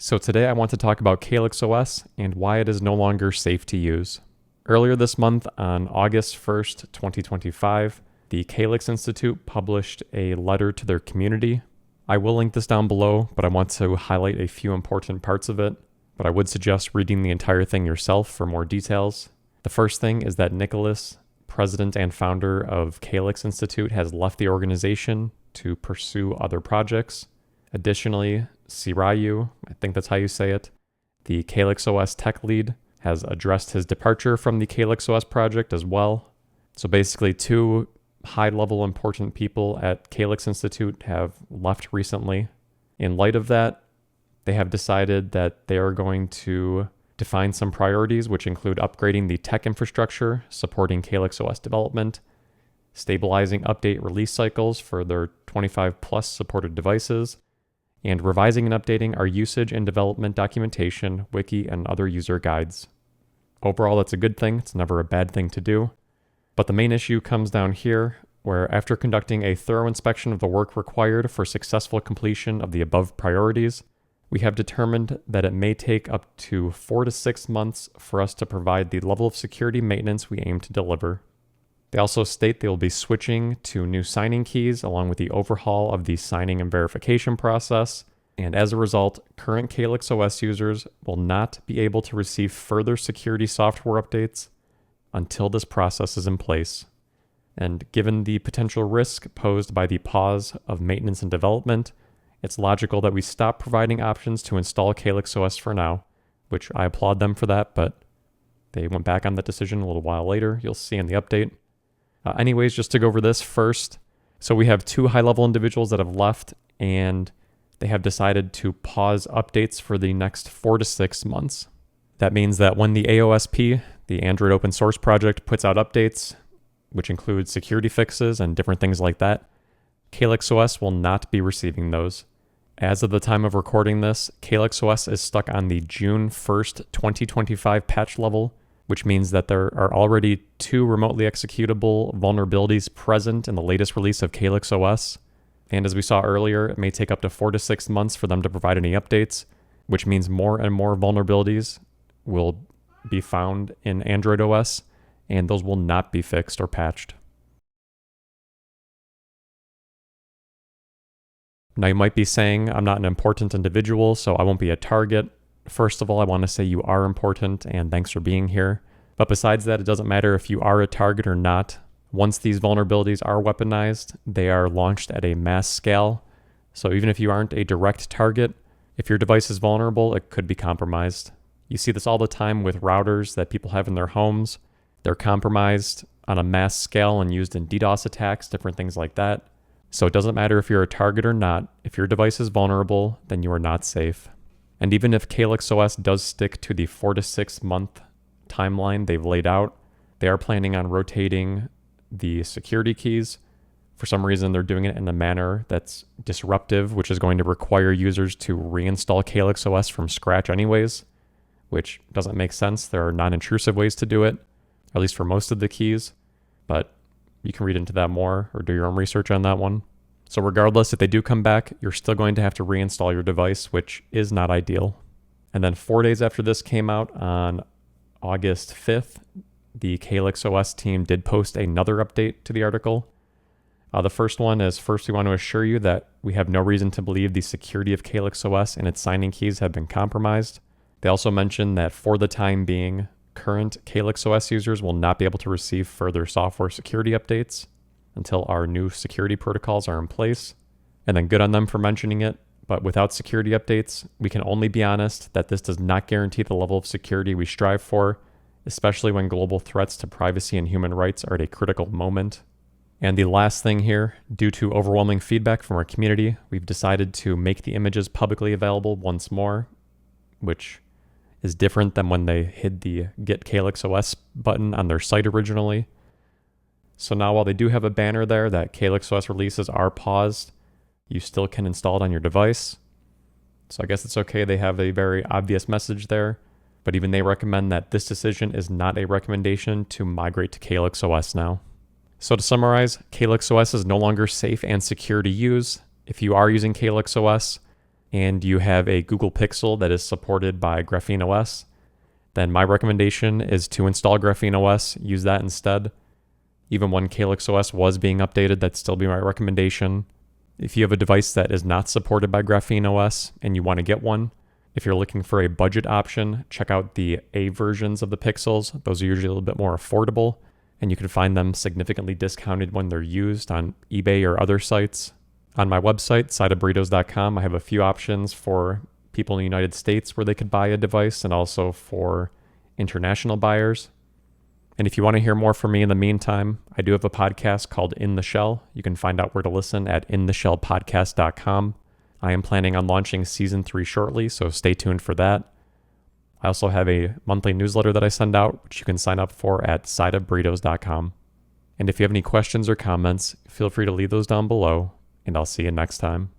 So today I want to talk about CalyxOS and why it is no longer safe to use. Earlier this month, on August 1st, 2025, the Calyx Institute published a letter to their community. I will link this down below, but I want to highlight a few important parts of it, but I would suggest reading the entire thing yourself for more details. The first thing is that Nicholas, president and founder of Calyx Institute, has left the organization to pursue other projects. Additionally, Sirayu, I think that's how you say it, the CalyxOS tech lead, has addressed his departure from the CalyxOS project as well. So basically, two high-level important people at Calyx Institute have left recently. In light of that, they have decided that they are going to define some priorities, which include upgrading the tech infrastructure, supporting CalyxOS development, stabilizing update release cycles for their 25 plus supported devices, and revising and updating our usage and development documentation, wiki, and other user guides. Overall, that's a good thing. It's never a bad thing to do. But the main issue comes down here, where after conducting a thorough inspection of the work required for successful completion of the above priorities, we have determined that it may take up to 4 to 6 months for us to provide the level of security maintenance we aim to deliver. They also state they will be switching to new signing keys along with the overhaul of the signing and verification process, and as a result, current CalyxOS users will not be able to receive further security software updates until this process is in place. And given the potential risk posed by the pause of maintenance and development, it's logical that we stop providing options to install CalyxOS for now, which I applaud them for that, but they went back on that decision a little while later. You'll see in the update. Anyways, just to go over this first. So we have two high-level individuals that have left, and they have decided to pause updates for the next 4 to 6 months. That means that when the AOSP, the Android open source project, puts out updates, which include security fixes and different things like that, CalyxOS will not be receiving those. As of the time of recording this, CalyxOS is stuck on the June 1st, 2025 patch level, which means that there are already 2 remotely executable vulnerabilities present in the latest release of CalyxOS. And as we saw earlier, it may take up to 4 to 6 months for them to provide any updates, which means more and more vulnerabilities will be found in Android OS, and those will not be fixed or patched. Now you might be saying, I'm not an important individual, so I won't be a target. First of all, I want to say you are important and thanks for being here. But besides that, it doesn't matter if you are a target or not. Once these vulnerabilities are weaponized, they are launched at a mass scale. So even if you aren't a direct target, if your device is vulnerable, it could be compromised. You see this all the time with routers that people have in their homes. They're compromised on a mass scale and used in DDoS attacks, different things like that. So it doesn't matter if you're a target or not. If your device is vulnerable, then you are not safe. And even if CalyxOS does stick to the 4 to 6 month timeline they've laid out, they are planning on rotating the security keys. For some reason, they're doing it in a manner that's disruptive, which is going to require users to reinstall CalyxOS from scratch anyways, which doesn't make sense. There are non-intrusive ways to do it, at least for most of the keys, but you can read into that more or do your own research on that one. So regardless, if they do come back, you're still going to have to reinstall your device, which is not ideal. And then 4 days after this came out, on August 5th, the CalyxOS team did post another update to the article. The first one is, first we want to assure you that we have no reason to believe the security of CalyxOS and its signing keys have been compromised. They also mentioned that for the time being, current CalyxOS users will not be able to receive further software security updates until our new security protocols are in place. And then good on them for mentioning it, but without security updates, we can only be honest that this does not guarantee the level of security we strive for, especially when global threats to privacy and human rights are at a critical moment. And the last thing here, due to overwhelming feedback from our community, we've decided to make the images publicly available once more, which is different than when they hid the Get CalyxOS button on their site originally. So now while they do have a banner there that CalyxOS releases are paused, you still can install it on your device. So I guess it's okay, they have a very obvious message there, but even they recommend that this decision is not a recommendation to migrate to CalyxOS now. So to summarize, CalyxOS is no longer safe and secure to use. If you are using CalyxOS, and you have a Google Pixel that is supported by GrapheneOS, then my recommendation is to install GrapheneOS, use that instead. Even when CalyxOS was being updated, that'd still be my recommendation. If you have a device that is not supported by GrapheneOS and you want to get one, if you're looking for a budget option, check out the A versions of the Pixels. Those are usually a little bit more affordable, and you can find them significantly discounted when they're used on eBay or other sites. On my website, sideofburritos.com, I have a few options for people in the United States where they could buy a device, and also for international buyers. And if you want to hear more from me in the meantime, I do have a podcast called In the Shell. You can find out where to listen at intheshellpodcast.com. I am planning on launching season 3 shortly, so stay tuned for that. I also have a monthly newsletter that I send out, which you can sign up for at sideofburritos.com. And if you have any questions or comments, feel free to leave those down below, and I'll see you next time.